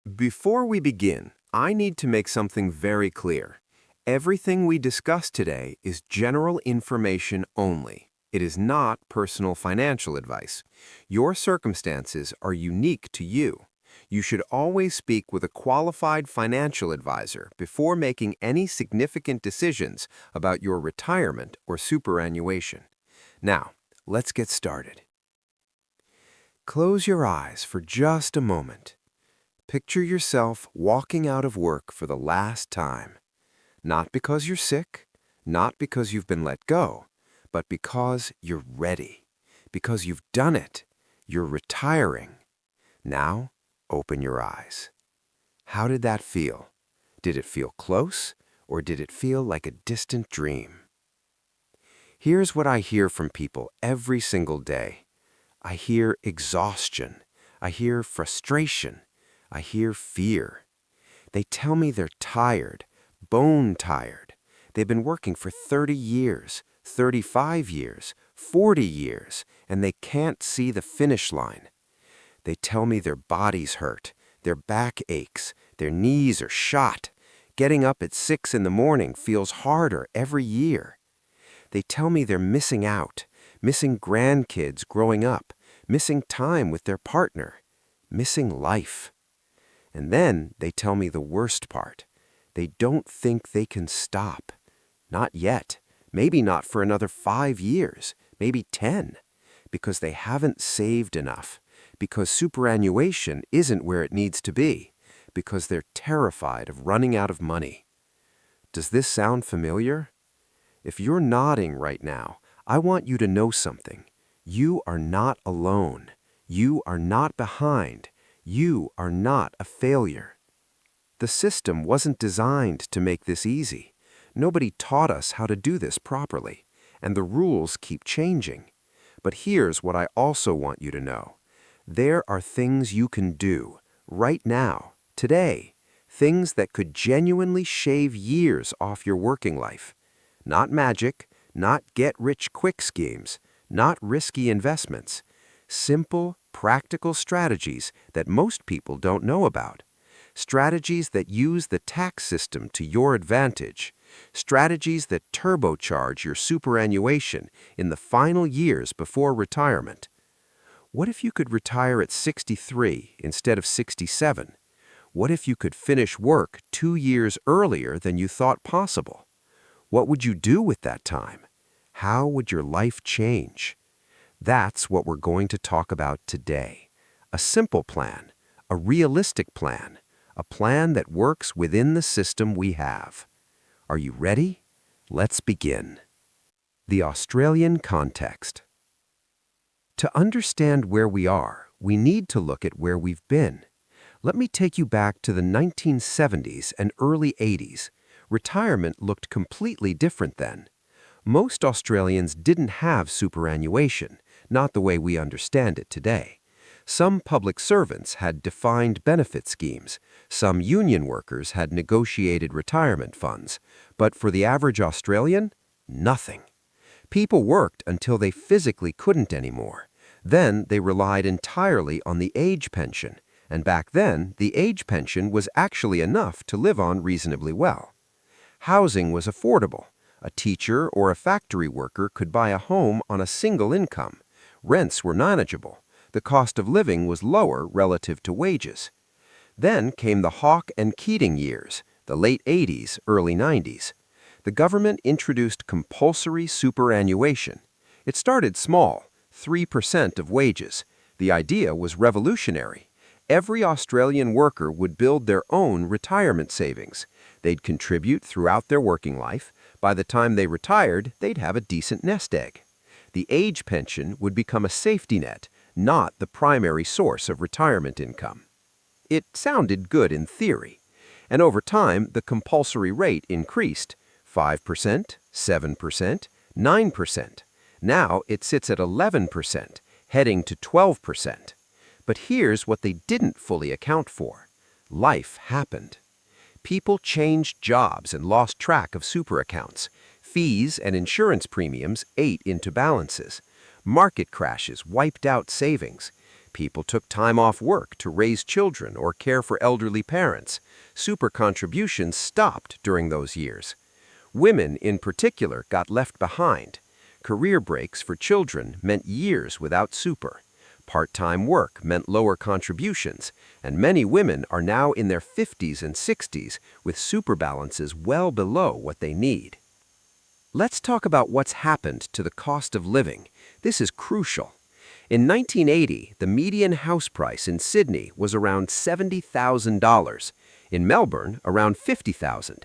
Before we begin, I need to make something very clear. Everything we discuss today is general information only. It is not personal financial advice. Your circumstances are unique to you. You should always speak with a qualified financial advisor before making any significant decisions about your retirement or superannuation. Now, let's get started. Close your eyes for just a moment. Picture yourself walking out of work for the last time. Not because you're sick, not because you've been let go, but because you're ready. Because you've done it. You're retiring. Now, open your eyes. How did that feel? Did it feel close, or did it feel like a distant dream? Here's what I hear from people every single day. I hear exhaustion. I hear frustration. I hear fear. They tell me they're tired, bone tired. They've been working for 30 years, 35 years, 40 years, and they can't see the finish line. They tell me their bodies hurt, their back aches, their knees are shot. Getting up at 6 in the morning feels harder every year. They tell me they're missing out, missing grandkids growing up, missing time with their partner, missing life. And then they tell me the worst part. They don't think they can stop. Not yet. Maybe not for another 5 years, maybe 10. Because they haven't saved enough. Because superannuation isn't where it needs to be. Because they're terrified of running out of money. Does this sound familiar? If you're nodding right now, I want you to know something. You are not alone. You are not behind. You are not a failure. The system wasn't designed to make this easy. Nobody taught us how to do this properly, and the rules keep changing. But here's what I also want you to know. There are things you can do, right now, today, things that could genuinely shave years off your working life. Not magic, not get-rich-quick schemes, not risky investments. Simple, practical strategies that most people don't know about. Strategies that use the tax system to your advantage. Strategies that turbocharge your superannuation in the final years before retirement. What if you could retire at 63 instead of 67? What if you could finish work 2 years earlier than you thought possible? What would you do with that time? How would your life change? That's what we're going to talk about today. A simple plan, a realistic plan, a plan that works within the system we have. Are you ready? Let's begin. The Australian context. To understand where we are, we need to look at where we've been. Let me take you back to the 1970s and early 80s. Retirement looked completely different then. Most Australians didn't have superannuation, not the way we understand it today. Some public servants had defined benefit schemes. Some union workers had negotiated retirement funds. But for the average Australian, nothing. People worked until they physically couldn't anymore. Then they relied entirely on the age pension. And back then, the age pension was actually enough to live on reasonably well. Housing was affordable. A teacher or a factory worker could buy a home on a single income. Rents were manageable. The cost of living was lower relative to wages. Then came the Hawke and Keating years, the late 80s, early 90s. The government introduced compulsory superannuation. It started small, 3% of wages. The idea was revolutionary. Every Australian worker would build their own retirement savings. They'd contribute throughout their working life. By the time they retired, they'd have a decent nest egg. The age pension would become a safety net, not the primary source of retirement income. It sounded good in theory. And over time, the compulsory rate increased 5%, 7%, 9%. Now it sits at 11%, heading to 12%. But here's what they didn't fully account for. Life happened. People changed jobs and lost track of super accounts. Fees and insurance premiums ate into balances. Market crashes wiped out savings. People took time off work to raise children or care for elderly parents. Super contributions stopped during those years. Women, in particular, got left behind. Career breaks for children meant years without super. Part-time work meant lower contributions, and many women are now in their 50s and 60s with super balances well below what they need. Let's talk about what's happened to the cost of living. This is crucial. In 1980, the median house price in Sydney was around $70,000. In Melbourne, around $50,000.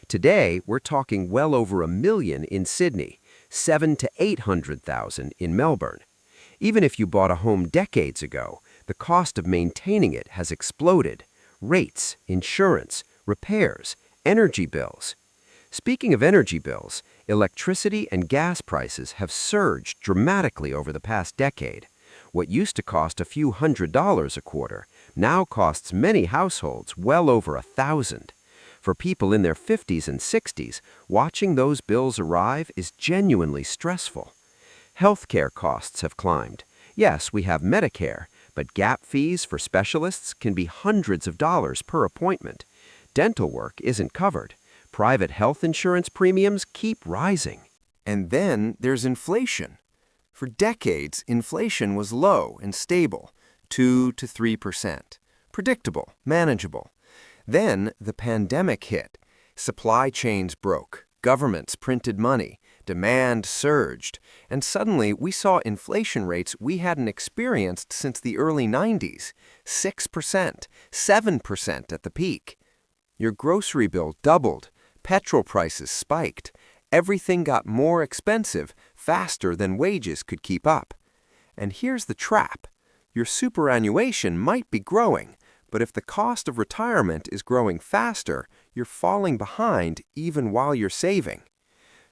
Today, we're talking well over $1 million in Sydney, $700,000 to $800,000 in Melbourne. Even if you bought a home decades ago, the cost of maintaining it has exploded. Rates, insurance, repairs, energy bills. Speaking of energy bills, electricity and gas prices have surged dramatically over the past decade. What used to cost a few $100s a quarter now costs many households well over $1,000. For people in their 50s and 60s, watching those bills arrive is genuinely stressful. Healthcare costs have climbed. Yes, we have Medicare, but gap fees for specialists can be hundreds of dollars per appointment. Dental work isn't covered. Private health insurance premiums keep rising. And then there's inflation. For decades, inflation was low and stable, 2 to 3%. Predictable, manageable. Then the pandemic hit. Supply chains broke. Governments printed money. Demand surged. And suddenly we saw inflation rates we hadn't experienced since the early 90s. 6%, 7% at the peak. Your grocery bill doubled. Petrol prices spiked. Everything got more expensive faster than wages could keep up. And here's the trap. Your superannuation might be growing, but if the cost of retirement is growing faster, you're falling behind even while you're saving.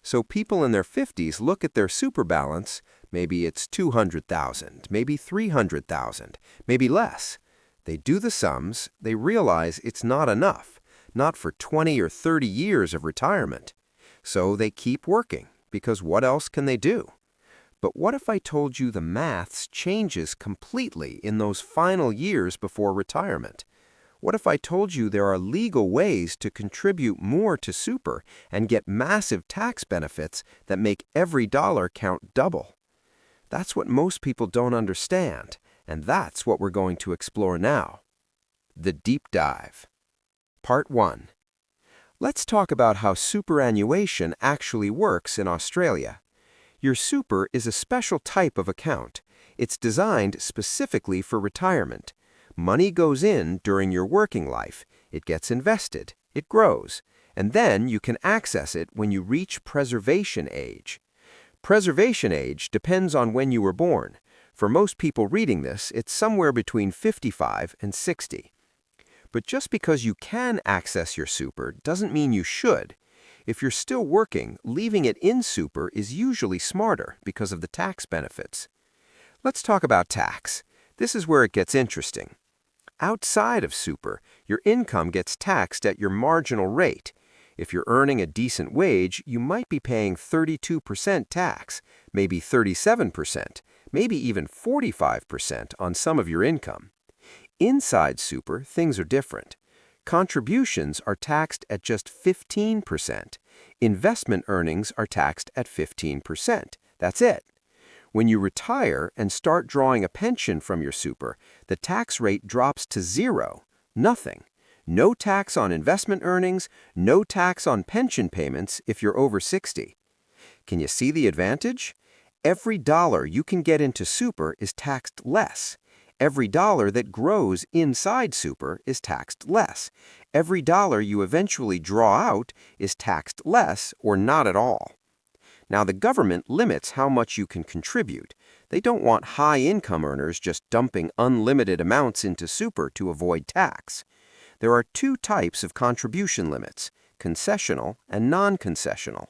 So people in their 50s look at their super balance, maybe it's $200,000, maybe $300,000, maybe less. They do the sums, they realize it's not enough, not for 20 or 30 years of retirement. So they keep working, because what else can they do? But what if I told you the maths changes completely in those final years before retirement? What if I told you there are legal ways to contribute more to super and get massive tax benefits that make every dollar count double? That's what most people don't understand, and that's what we're going to explore now. The Deep Dive. Part 1. Let's talk about how superannuation actually works in Australia. Your super is a special type of account. It's designed specifically for retirement. Money goes in during your working life, it gets invested, it grows, and then you can access it when you reach preservation age. Preservation age depends on when you were born. For most people reading this, it's somewhere between 55 and 60. But just because you can access your super doesn't mean you should. If you're still working, leaving it in super is usually smarter because of the tax benefits. Let's talk about tax. This is where it gets interesting. Outside of super, your income gets taxed at your marginal rate. If you're earning a decent wage, you might be paying 32% tax, maybe 37%, maybe even 45% on some of your income. Inside super, things are different. Contributions are taxed at just 15%. Investment earnings are taxed at 15%. That's it. When you retire and start drawing a pension from your super, the tax rate drops to zero, nothing. No tax on investment earnings, no tax on pension payments if you're over 60. Can you see the advantage? Every dollar you can get into super is taxed less. Every dollar that grows inside super is taxed less. Every dollar you eventually draw out is taxed less or not at all. Now, the government limits how much you can contribute. They don't want high-income earners just dumping unlimited amounts into super to avoid tax. There are two types of contribution limits, concessional and non-concessional.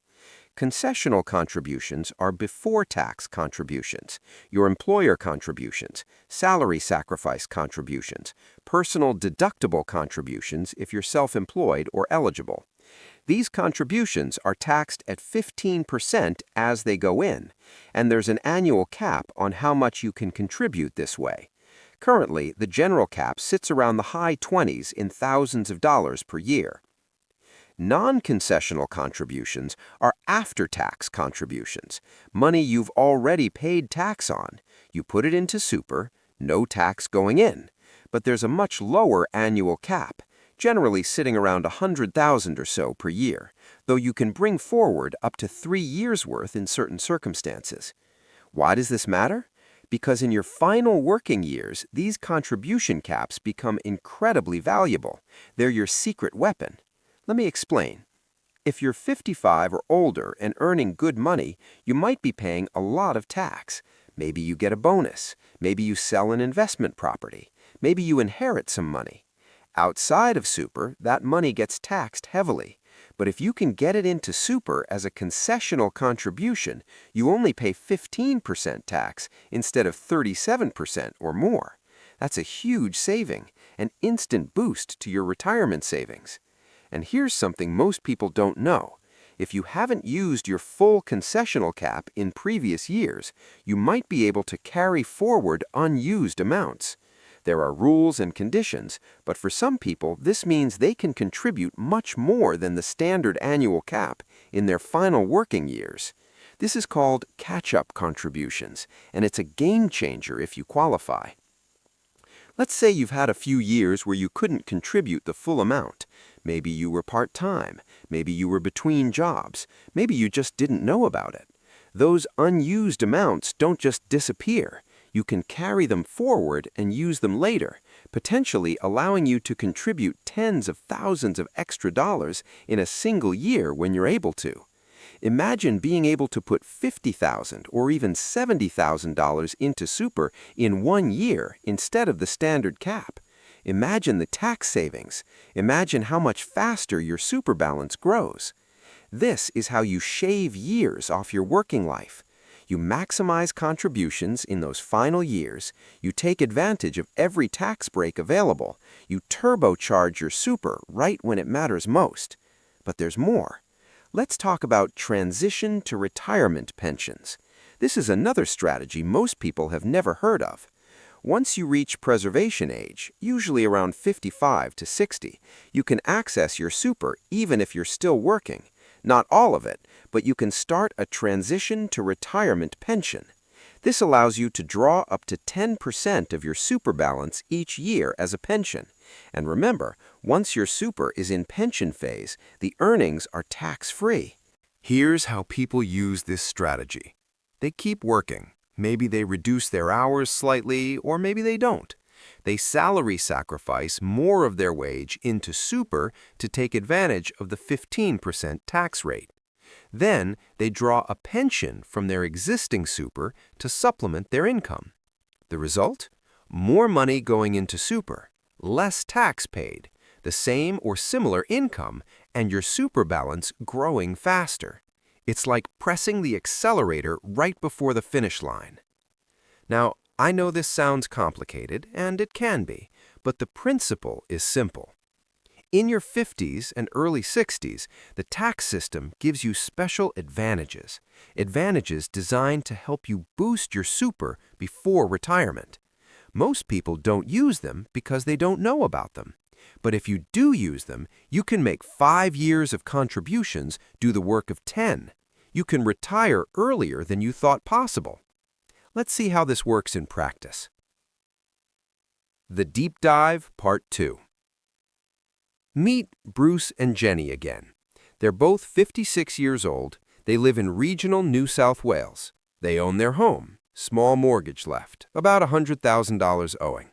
Concessional contributions are before-tax contributions, your employer contributions, salary sacrifice contributions, personal deductible contributions if you're self-employed or eligible. These contributions are taxed at 15% as they go in, and there's an annual cap on how much you can contribute this way. Currently, the general cap sits around the high 20s in thousands of dollars per year. Non-concessional contributions are after-tax contributions, money you've already paid tax on. You put it into super, no tax going in, but there's a much lower annual cap, generally sitting around 100,000 or so per year, though you can bring forward up to 3 years' worth in certain circumstances. Why does this matter? Because in your final working years, these contribution caps become incredibly valuable. They're your secret weapon. Let me explain. If you're 55 or older and earning good money, you might be paying a lot of tax. Maybe you get a bonus. Maybe you sell an investment property. Maybe you inherit some money. Outside of super, that money gets taxed heavily. But if you can get it into super as a concessional contribution, you only pay 15% tax instead of 37% or more. That's a huge saving, an instant boost to your retirement savings. And here's something most people don't know. If you haven't used your full concessional cap in previous years, you might be able to carry forward unused amounts. There are rules and conditions, but for some people, this means they can contribute much more than the standard annual cap in their final working years. This is called catch-up contributions, and it's a game changer if you qualify. Let's say you've had a few years where you couldn't contribute the full amount. Maybe you were part-time, maybe you were between jobs, maybe you just didn't know about it. Those unused amounts don't just disappear. You can carry them forward and use them later, potentially allowing you to contribute tens of thousands of extra dollars in a single year when you're able to. Imagine being able to put $50,000 or even $70,000 into super in 1 year instead of the standard cap. Imagine the tax savings. Imagine how much faster your super balance grows. This is how you shave years off your working life. You maximize contributions in those final years. You take advantage of every tax break available. You turbocharge your super right when it matters most. But there's more. Let's talk about transition to retirement pensions. This is another strategy most people have never heard of. Once you reach preservation age, usually around 55 to 60, you can access your super even if you're still working. Not all of it, but you can start a transition to retirement pension. This allows you to draw up to 10% of your super balance each year as a pension. And remember, once your super is in pension phase, the earnings are tax-free. Here's how people use this strategy. They keep working. Maybe they reduce their hours slightly, or maybe they don't. They salary sacrifice more of their wage into super to take advantage of the 15% tax rate. Then they draw a pension from their existing super to supplement their income. The result? More money going into super, less tax paid, the same or similar income, and your super balance growing faster. It's like pressing the accelerator right before the finish line. Now, I know this sounds complicated, and it can be, but the principle is simple. In your 50s and early 60s, the tax system gives you special advantages, advantages designed to help you boost your super before retirement. Most people don't use them because they don't know about them. But if you do use them, you can make 5 years of contributions do the work of 10. You can retire earlier than you thought possible. Let's see how this works in practice. The Deep Dive, Part 2. Meet Bruce and Jenny again. They're both 56 years old. They live in regional New South Wales. They own their home. Small mortgage left, about $100,000 owing.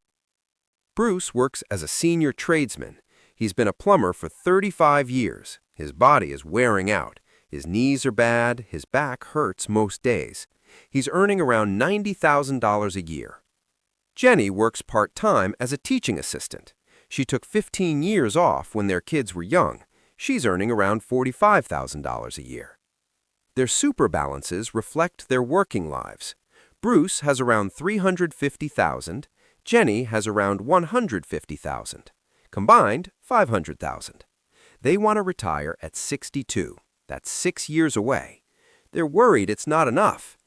Bruce works as a senior tradesman. He's been a plumber for 35 years. His body is wearing out. His knees are bad. His back hurts most days. He's earning around $90,000 a year. Jenny works part-time as a teaching assistant. She took 15 years off when their kids were young. She's earning around $45,000 a year. Their super balances reflect their working lives. Bruce has around $350,000. Jenny has around $150,000. Combined, $500,000. They want to retire at 62. That's 6 years away. They're worried it's not enough.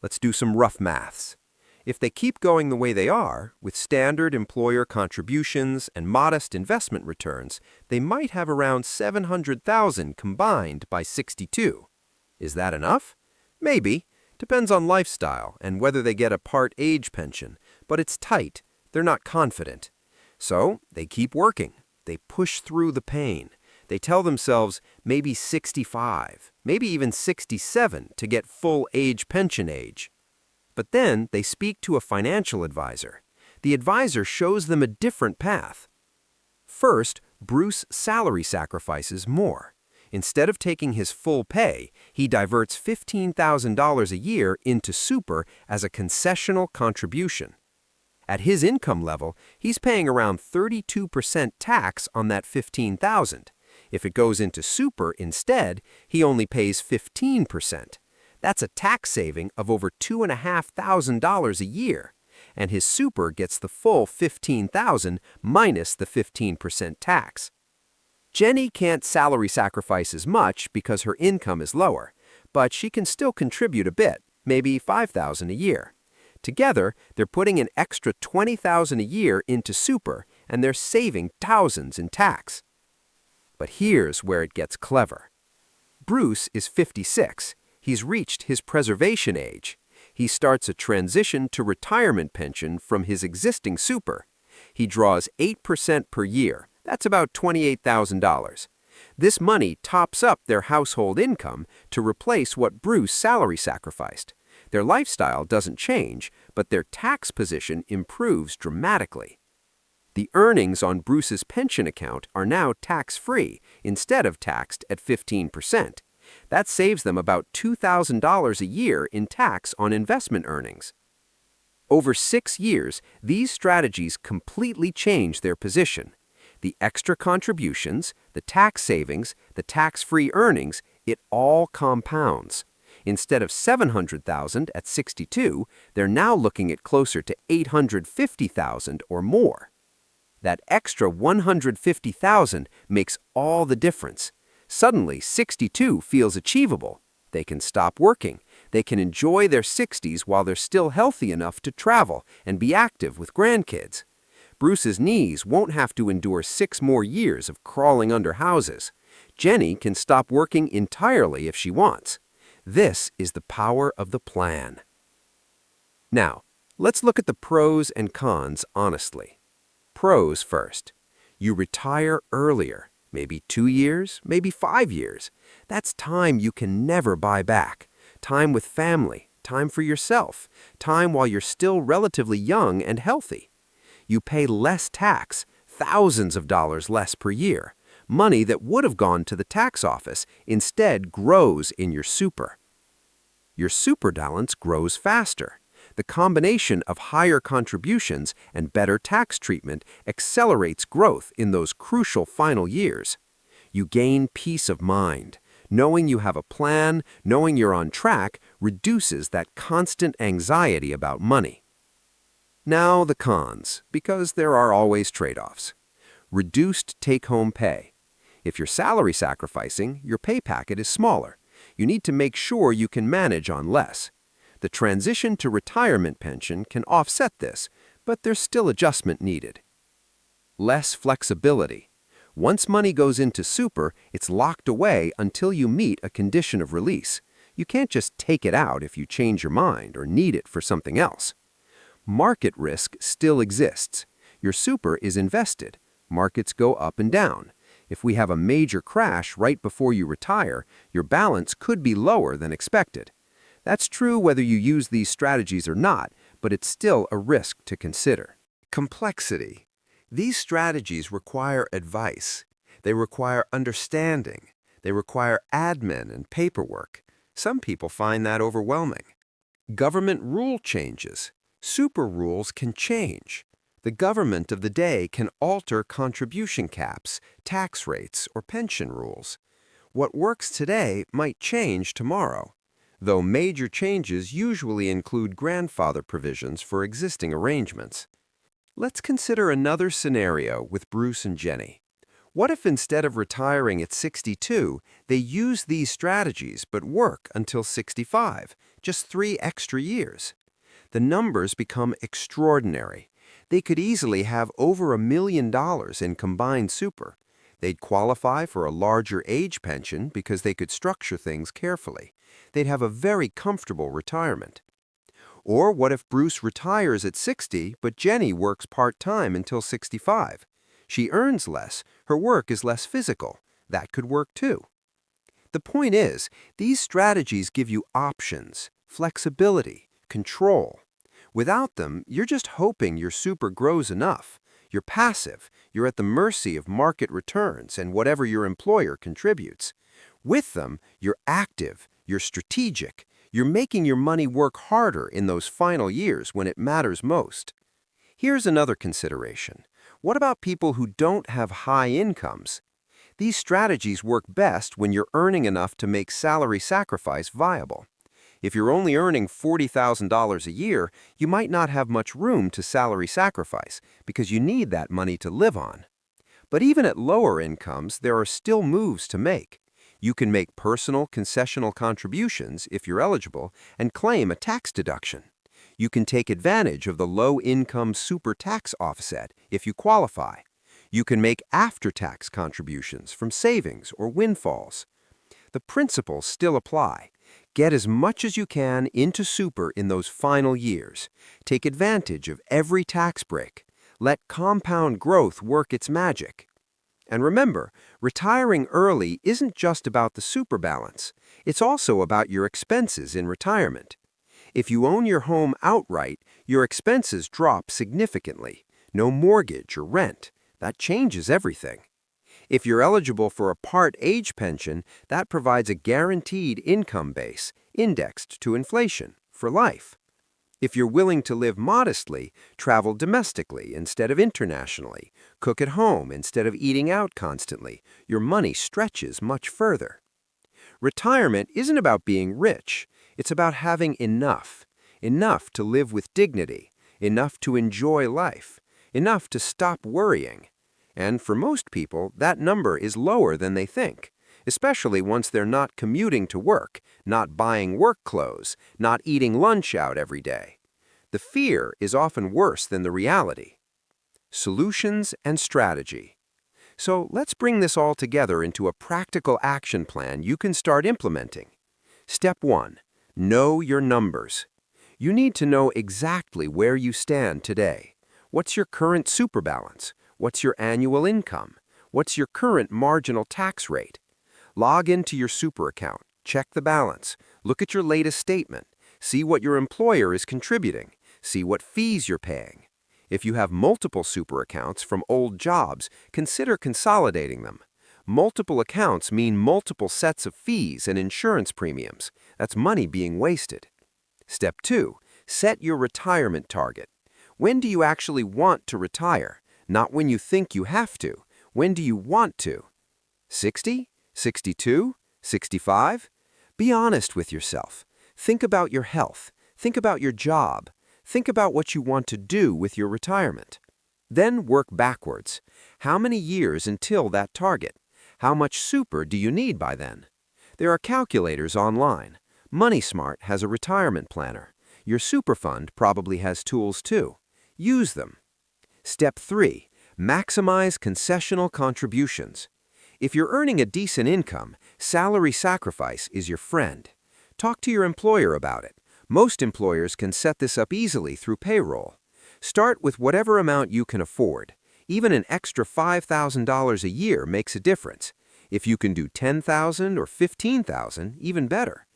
Let's do some rough maths. If they keep going the way they are, with standard employer contributions and modest investment returns, they might have around $700,000 combined by 62. Is that enough? Maybe. Depends on lifestyle and whether they get a part-age pension, but it's tight. They're not confident. So they keep working. They push through the pain. They tell themselves maybe 65, maybe even 67 to get full age pension age. But then they speak to a financial advisor. The advisor shows them a different path. First, Bruce salary sacrifices more. Instead of taking his full pay, he diverts $15,000 a year into super as a concessional contribution. At his income level, he's paying around 32% tax on that $15,000. If it goes into super instead, he only pays 15%. That's a tax saving of over $2,500 a year, and his super gets the full $15,000 minus the 15% tax. Jenny can't salary sacrifice as much because her income is lower, but she can still contribute a bit, maybe $5,000 a year. Together, they're putting an extra $20,000 a year into super, and they're saving thousands in tax. But here's where it gets clever. Bruce is 56. He's reached his preservation age. He starts a transition to retirement pension from his existing super. He draws 8% per year. That's about $28,000. This money tops up their household income to replace what Bruce salary sacrificed. Their lifestyle doesn't change, but their tax position improves dramatically. The earnings on Bruce's pension account are now tax-free instead of taxed at 15%. That saves them about $2,000 a year in tax on investment earnings. Over 6 years, these strategies completely change their position. The extra contributions, the tax savings, the tax-free earnings, it all compounds. Instead of $700,000 at 62, they're now looking at closer to $850,000 or more. That extra $150,000 makes all the difference. Suddenly, 62 feels achievable. They can stop working. They can enjoy their 60s while they're still healthy enough to travel and be active with grandkids. Bruce's knees won't have to endure 6 more years of crawling under houses. Jenny can stop working entirely if she wants. This is the power of the plan. Now, let's look at the pros and cons honestly. Pros first. You retire earlier. Maybe 2 years, maybe 5 years. That's time you can never buy back. Time with family, time for yourself, time while you're still relatively young and healthy. You pay less tax, thousands of dollars less per year. Money that would have gone to the tax office instead grows in your super. Your super balance grows faster. The combination of higher contributions and better tax treatment accelerates growth in those crucial final years. You gain peace of mind. Knowing you have a plan, knowing you're on track, reduces that constant anxiety about money. Now the cons, because there are always trade-offs. Reduced take-home pay. If you're salary sacrificing, your pay packet is smaller. You need to make sure you can manage on less. The transition to retirement pension can offset this, but there's still adjustment needed. Less flexibility. Once money goes into super, it's locked away until you meet a condition of release. You can't just take it out if you change your mind or need it for something else. Market risk still exists. Your super is invested. Markets go up and down. If we have a major crash right before you retire, your balance could be lower than expected. That's true whether you use these strategies or not, but it's still a risk to consider. Complexity. These strategies require advice. They require understanding. They require admin and paperwork. Some people find that overwhelming. Government rule changes. Super rules can change. The government of the day can alter contribution caps, tax rates, or pension rules. What works today might change tomorrow, though major changes usually include grandfather provisions for existing arrangements. Let's consider another scenario with Bruce and Jenny. What if instead of retiring at 62, they use these strategies but work until 65, just 3 extra years? the numbers become extraordinary. They could easily have over $1 million in combined super. They'd qualify for a larger age pension because they could structure things carefully. They'd have a very comfortable retirement. Or what if Bruce retires at 60, but Jenny works part-time until 65? She earns less, her work is less physical. That could work too. The point is, these strategies give you options, flexibility, control. Without them, you're just hoping your super grows enough. You're passive, you're at the mercy of market returns and whatever your employer contributes. With them, you're active, you're strategic, you're making your money work harder in those final years when it matters most. Here's another consideration. What about people who don't have high incomes? These strategies work best when you're earning enough to make salary sacrifice viable. If you're only earning $40,000 a year, you might not have much room to salary sacrifice because you need that money to live on. But even at lower incomes, there are still moves to make. You can make personal concessional contributions if you're eligible and claim a tax deduction. You can take advantage of the low-income super tax offset if you qualify. You can make after-tax contributions from savings or windfalls. The principles still apply. Get as much as you can into super in those final years. Take advantage of every tax break. Let compound growth work its magic. And remember, retiring early isn't just about the super balance. It's also about your expenses in retirement. If you own your home outright, your expenses drop significantly. No mortgage or rent. That changes everything. If you're eligible for a part-age pension, that provides a guaranteed income base, indexed to inflation, for life. If you're willing to live modestly, travel domestically instead of internationally, cook at home instead of eating out constantly, your money stretches much further. Retirement isn't about being rich. It's about having enough. Enough to live with dignity, enough to enjoy life, enough to stop worrying. And for most people, that number is lower than they think, especially once they're not commuting to work, not buying work clothes, not eating lunch out every day. The fear is often worse than the reality. Solutions and strategy. So let's bring this all together into a practical action plan you can start implementing. Step 1. Know your numbers. You need to know exactly where you stand today. What's your current super balance? What's your annual income? What's your current marginal tax rate? Log into your super account, check the balance, look at your latest statement, see what your employer is contributing, see what fees you're paying. If you have multiple super accounts from old jobs, consider consolidating them. Multiple accounts mean multiple sets of fees and insurance premiums. That's money being wasted. Step 2. Set your retirement target. When do you actually want to retire? Not when you think you have to. When do you want to? 60? 62? 65? Be honest with yourself. Think about your health. Think about your job. Think about what you want to do with your retirement. Then work backwards. How many years until that target? How much super do you need by then? There are calculators online. MoneySmart has a retirement planner. Your super fund probably has tools too. Use them. Step 3. Maximize concessional contributions. If you're earning a decent income, salary sacrifice is your friend. Talk to your employer about it. Most employers can set this up easily through payroll. Start with whatever amount you can afford. Even an extra $5,000 a year makes a difference. If you can do $10,000 or $15,000, even better.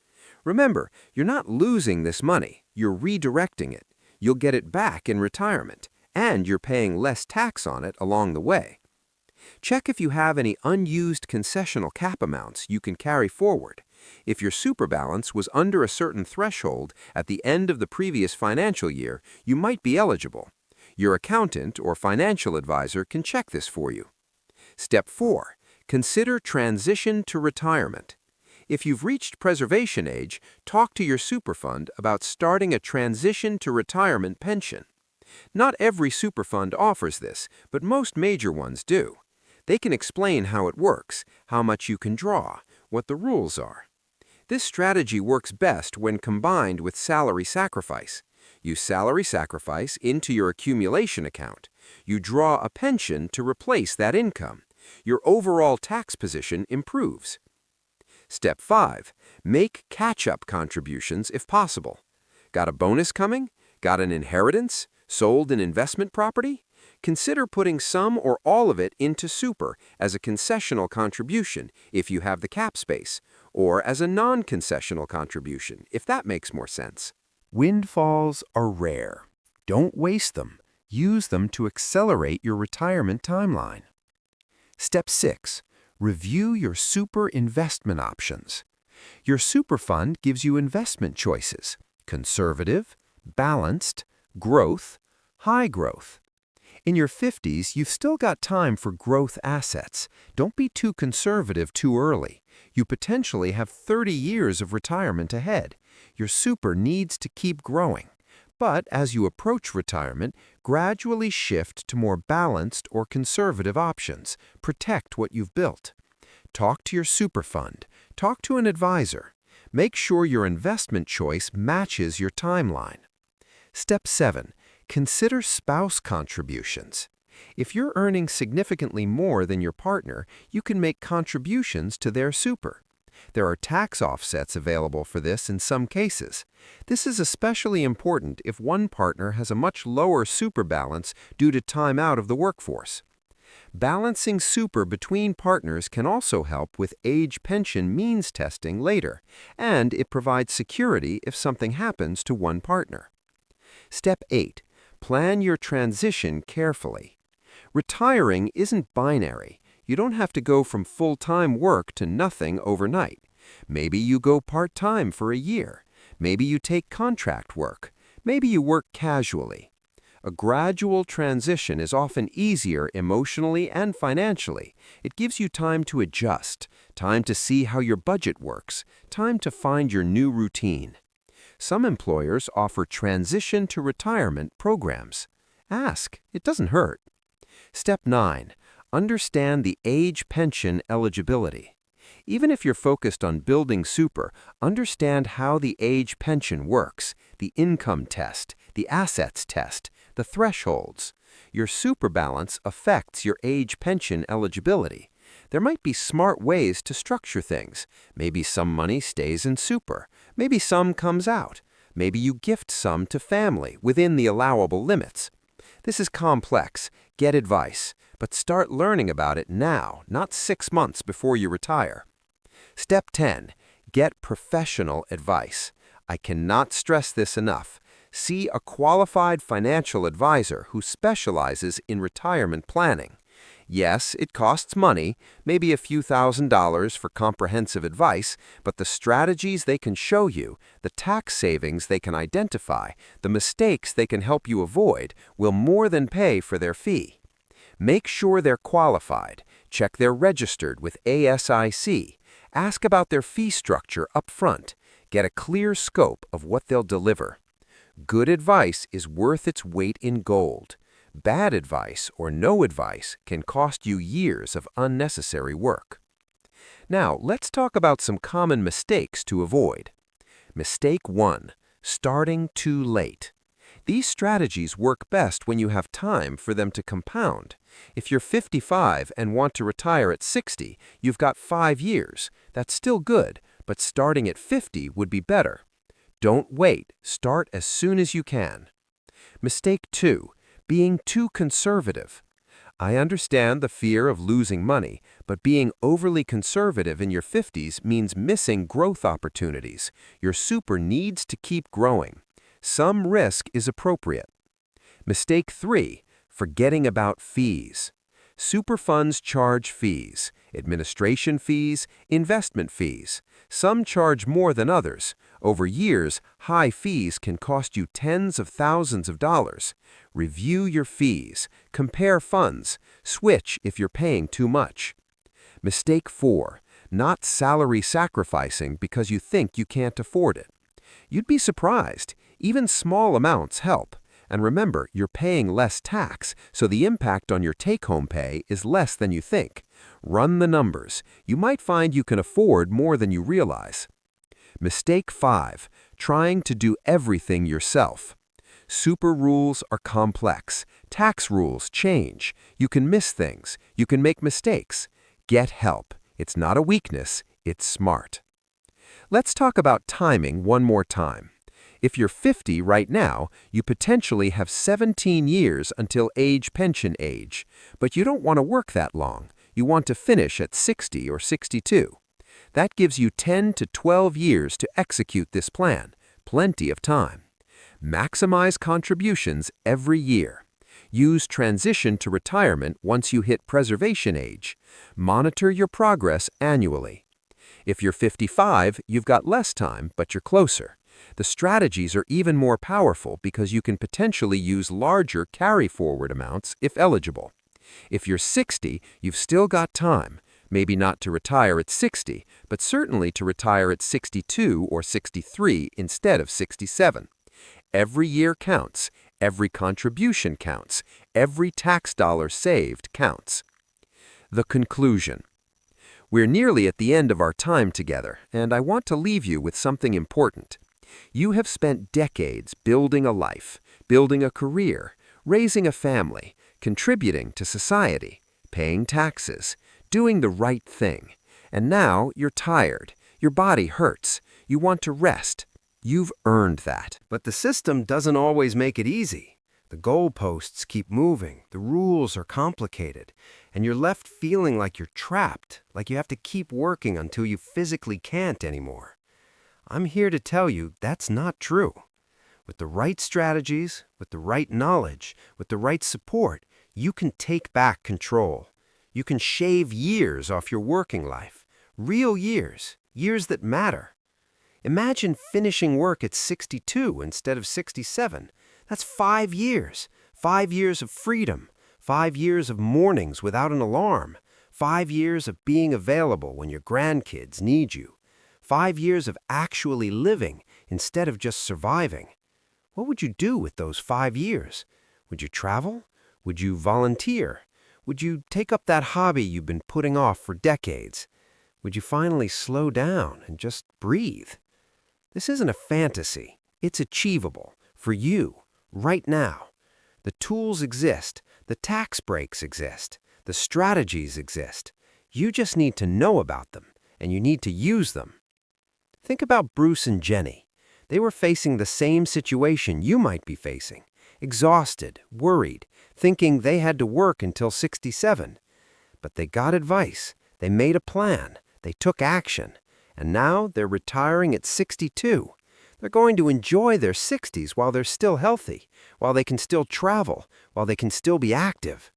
Remember, you're not losing this money. You're redirecting it. You'll get it back in retirement, and you're paying less tax on it along the way. Check if you have any unused concessional cap amounts you can carry forward. If your super balance was under a certain threshold at the end of the previous financial year, you might be eligible. Your accountant or financial advisor can check this for you. Step 4. Consider transition to retirement. If you've reached preservation age, talk to your super fund about starting a transition to retirement pension. Not every super fund offers this, but most major ones do. They can explain how it works, how much you can draw, what the rules are. This strategy works best when combined with salary sacrifice. You salary sacrifice into your accumulation account. You draw a pension to replace that income. Your overall tax position improves. Step 5. Make catch-up contributions if possible. Got a bonus coming? Got an inheritance? Sold an investment property? Consider putting some or all of it into super as a concessional contribution if you have the cap space, or as a non-concessional contribution if that makes more sense. Windfalls are rare. Don't waste them. Use them to accelerate your retirement timeline. Step 6. Review your super investment options. Your super fund gives you investment choices: conservative, balanced, growth, high growth. In your 50s, you've still got time for growth assets. Don't be too conservative too early. You potentially have 30 years of retirement ahead. Your super needs to keep growing. But as you approach retirement, gradually shift to more balanced or conservative options. Protect what you've built. Talk to your super fund. Talk to an advisor. Make sure your investment choice matches your timeline. Step 7. Consider spouse contributions. If you're earning significantly more than your partner, you can make contributions to their super. There are tax offsets available for this in some cases. This is especially important if one partner has a much lower super balance due to time out of the workforce. Balancing super between partners can also help with age pension means testing later, and it provides security if something happens to one partner. Step 8. Plan your transition carefully. Retiring isn't binary. You don't have to go from full-time work to nothing overnight. Maybe you go part-time for a year. Maybe you take contract work. Maybe you work casually. A gradual transition is often easier emotionally and financially. It gives you time to adjust, time to see how your budget works, time to find your new routine. Some employers offer transition to retirement programs. Ask, it doesn't hurt. Step 9. Understand the age pension eligibility. Even if you're focused on building super, understand how the age pension works, the income test, the assets test, the thresholds. Your super balance affects your age pension eligibility. There might be smart ways to structure things. Maybe some money stays in super. Maybe some comes out. Maybe you gift some to family within the allowable limits. This is complex. Get advice, but start learning about it now, not 6 months before you retire. Step 10. Get professional advice. I cannot stress this enough. See a qualified financial advisor who specializes in retirement planning. Yes, it costs money, maybe a few $1,000s for comprehensive advice, but the strategies they can show you, the tax savings they can identify, the mistakes they can help you avoid will more than pay for their fee. Make sure they're qualified. Check they're registered with ASIC. Ask about their fee structure up front. Get a clear scope of what they'll deliver. Good advice is worth its weight in gold. Bad advice or no advice can cost you years of unnecessary work. Now, let's talk about some common mistakes to avoid. Mistake 1. Starting too late. These strategies work best when you have time for them to compound. If you're 55 and want to retire at 60, you've got 5 years. That's still good, but starting at 50 would be better. Don't wait. Start as soon as you can. Mistake 2. Being too conservative. I understand the fear of losing money, but being overly conservative in your 50s means missing growth opportunities. Your super needs to keep growing. Some risk is appropriate. Mistake 3. Forgetting about fees. Super funds charge fees, administration fees, investment fees. Some charge more than others. Over years, high fees can cost you tens of thousands of dollars. Review your fees. Compare funds. Switch if you're paying too much. Mistake 4. Not salary sacrificing because you think you can't afford it. You'd be surprised. Even small amounts help. And remember, you're paying less tax, so the impact on your take-home pay is less than you think. Run the numbers. You might find you can afford more than you realize. Mistake 5. Trying to do everything yourself. Super rules are complex. Tax rules change. You can miss things. You can make mistakes. Get help. It's not a weakness, it's smart. Let's talk about timing one more time. If you're 50 right now, you potentially have 17 years until pension age, but you don't want to work that long. You want to finish at 60 or 62. That gives you 10 to 12 years to execute this plan. Plenty of time. Maximize contributions every year. Use transition to retirement once you hit preservation age. Monitor your progress annually. If you're 55, you've got less time, but you're closer. The strategies are even more powerful because you can potentially use larger carry-forward amounts if eligible. If you're 60, you've still got time. Maybe not to retire at 60, but certainly to retire at 62 or 63 instead of 67. Every year counts. Every contribution counts. Every tax dollar saved counts. The conclusion. We're nearly at the end of our time together, and I want to leave you with something important. You have spent decades building a life, building a career, raising a family, contributing to society, paying taxes, doing the right thing. And now you're tired. Your body hurts. You want to rest. You've earned that. But the system doesn't always make it easy. The goalposts keep moving, the rules are complicated, and you're left feeling like you're trapped, like you have to keep working until you physically can't anymore. I'm here to tell you that's not true. With the right strategies, with the right knowledge, with the right support, you can take back control. You can shave years off your working life. Real years, years that matter. Imagine finishing work at 62 instead of 67. That's 5 years. 5 years of freedom. 5 years of mornings without an alarm. 5 years of being available when your grandkids need you. 5 years of actually living instead of just surviving. What would you do with those 5 years? Would you travel? Would you volunteer? Would you take up that hobby you've been putting off for decades? Would you finally slow down and just breathe? This isn't a fantasy. It's achievable for you right now. The tools exist. The tax breaks exist. The strategies exist. You just need to know about them, and you need to use them. Think about Bruce and Jenny. They were facing the same situation you might be facing. Exhausted, worried, thinking they had to work until 67. But they got advice. They made a plan. They took action. And now they're retiring at 62. They're going to enjoy their 60s while they're still healthy, while they can still travel, while they can still be active.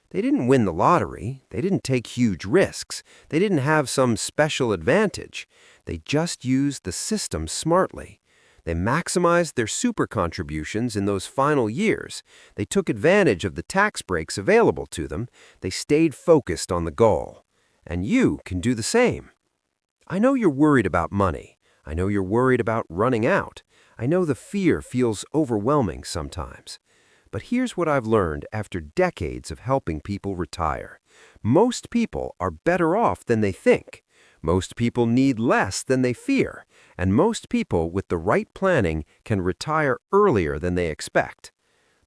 They didn't win the lottery. They didn't take huge risks. They didn't have some special advantage. They just used the system smartly. They maximized their super contributions in those final years. They took advantage of the tax breaks available to them. They stayed focused on the goal. And you can do the same. I know you're worried about money. I know you're worried about running out. I know the fear feels overwhelming sometimes. But here's what I've learned after decades of helping people retire. Most people are better off than they think. Most people need less than they fear. And most people with the right planning can retire earlier than they expect.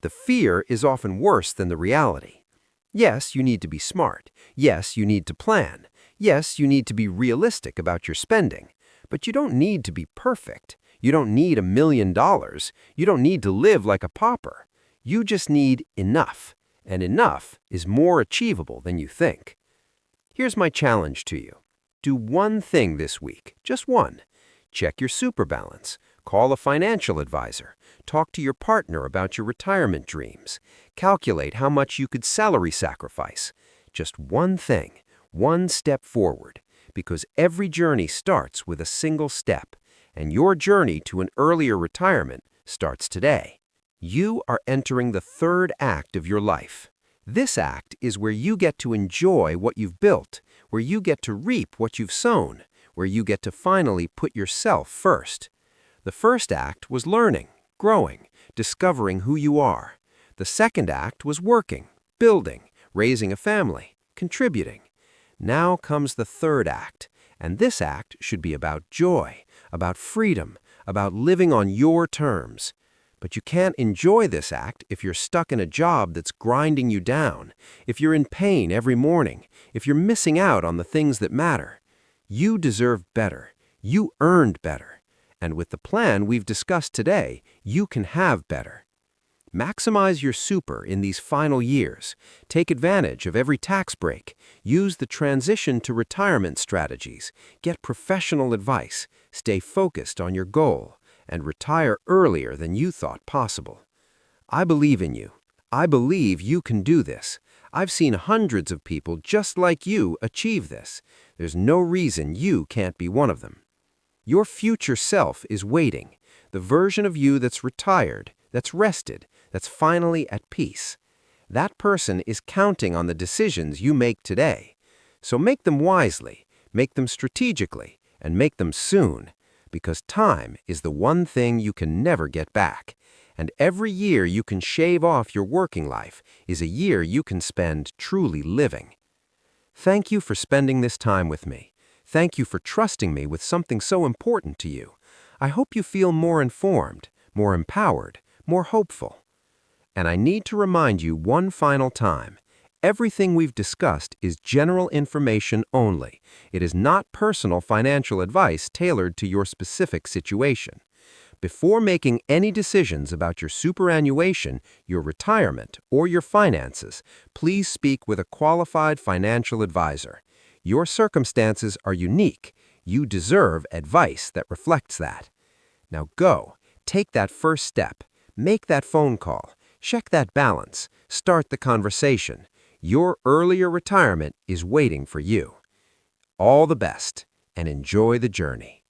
The fear is often worse than the reality. Yes, you need to be smart. Yes, you need to plan. Yes, you need to be realistic about your spending. But you don't need to be perfect. You don't need $1 million. You don't need to live like a pauper. You just need enough. And enough is more achievable than you think. Here's my challenge to you. Do one thing this week, just one. Check your super balance. Call a financial advisor. Talk to your partner about your retirement dreams. Calculate how much you could salary sacrifice. Just one thing, one step forward. Because every journey starts with a single step. And your journey to an earlier retirement starts today. You are entering the third act of your life. This act is where you get to enjoy what you've built, where you get to reap what you've sown, where you get to finally put yourself first. The first act was learning, growing, discovering who you are. The second act was working, building, raising a family, contributing. Now comes the third act, and this act should be about joy, about freedom, about living on your terms. But you can't enjoy this act if you're stuck in a job that's grinding you down, if you're in pain every morning, if you're missing out on the things that matter. You deserve better. You earned better. And with the plan we've discussed today, you can have better. Maximize your super in these final years. Take advantage of every tax break. Use the transition to retirement strategies. Get professional advice. Stay focused on your goal. And retire earlier than you thought possible. I believe in you. I believe you can do this. I've seen hundreds of people just like you achieve this. There's no reason you can't be one of them. Your future self is waiting. The version of you that's retired, that's rested, that's finally at peace. That person is counting on the decisions you make today. So make them wisely, make them strategically, and make them soon. Because time is the one thing you can never get back. And every year you can shave off your working life is a year you can spend truly living. Thank you for spending this time with me. Thank you for trusting me with something so important to you. I hope you feel more informed, more empowered, more hopeful. And I need to remind you one final time. Everything we've discussed is general information only. It is not personal financial advice tailored to your specific situation. Before making any decisions about your superannuation, your retirement, or your finances, please speak with a qualified financial advisor. Your circumstances are unique. You deserve advice that reflects that. Now go, take that first step, make that phone call, check that balance, start the conversation. Your earlier retirement is waiting for you. All the best, and enjoy the journey.